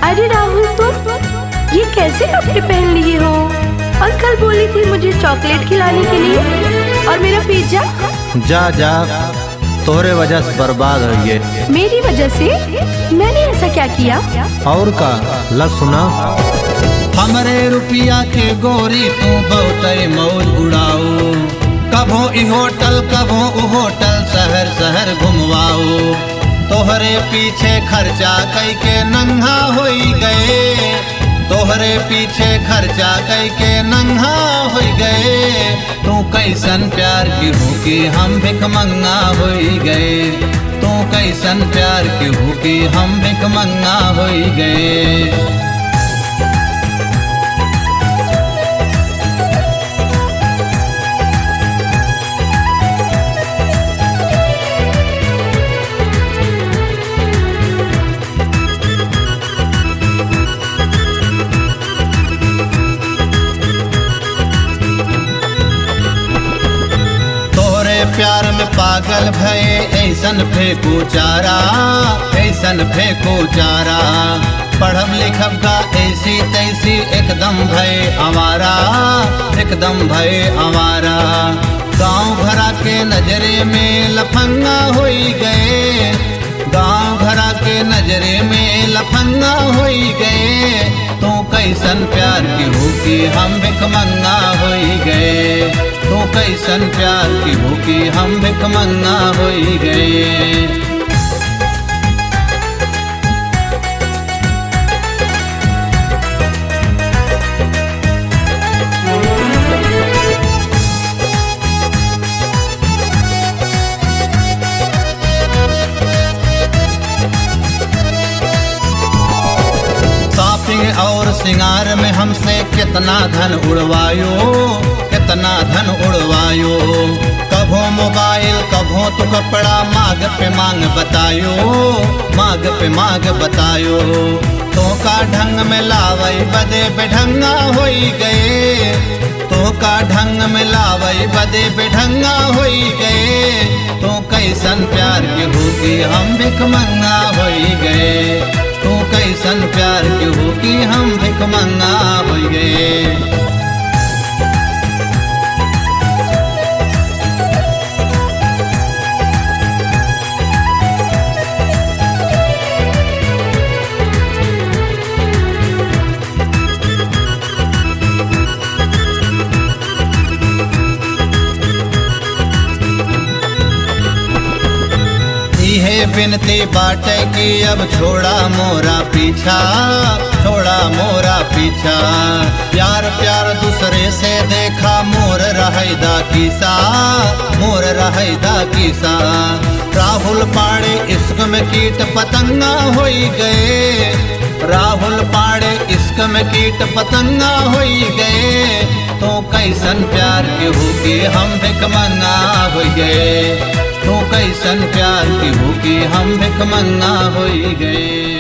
अरे राहुल, तुम ये कैसे कपड़े पहन लिए हो? और कल बोली थी मुझे चॉकलेट खिलाने के लिए, और मेरा पिज्जा? जा जा, तोरे वजह से बर्बाद हो गए। मेरी वजह से? मैंने ऐसा क्या किया? और का ल सुना। हमरे रुपया के गोरी तू बहुत मौज उड़ाओ, कभो ई होटल कभो उ होटल, शहर शहर घुमवाओ। तोहरे पीछे खर्चा कई के नंगा होई गए, तोहरे पीछे खर्चा कई के नंगा होई गए। तू कैसन प्यार की हो कि हम भिखमंगा होई गए, तू कैसन प्यार की हो कि हम भिखमंगा होई गए। प्यार में पागल भये ऐसन फेंको चारा, ऐसन फेंको चारा। पढ़ब लिखब का ऐसी तैसी एकदम भये हमारा, एकदम भये हमारा। गाँव घरा के नजरे में लफंगा होई गए, गाँव घरा के नजरे में लफंगा होई गए। तू कैसन प्यार की हो कि हम भिखमंगा होई गए, तू कैसन प्यार की हो कि हम भिखमंगा होई गए। और सिंगार में हमसे कितना धन उड़वायो, कितना धन उड़वायो। कभो मोबाइल कभो तो कपड़ा, मांग पे मांग बतायो, मांग पे मांग बतायो। तो का ढंग में लावई बदे बेढंगा होई गए, तो का ढंग में लावई बदे बेढंगा होई गए। तो कैसन प्यार के हो कि हम भिखमंगा होई गए, तू कैसन प्यार के हो कि हम भिखमंगा हो गए। इहे बिनती बाटे कि अब छोड़ा मोरा पीछा, छोड़ा मोरा पीछा। प्यार प्यार दूसरे से देखा मोर रहैदा किसा, मोर रहैदा किसा। राहुल पाड़े इश्क में कीट पतंगा होई गए, राहुल पाड़े इश्क में कीट पतंगा होई गए। तो कैसन प्यार के हो कि हम भिखमंगा हो गए, तो कैसन प्यार की हो कि हम भिखमंगा होई गए।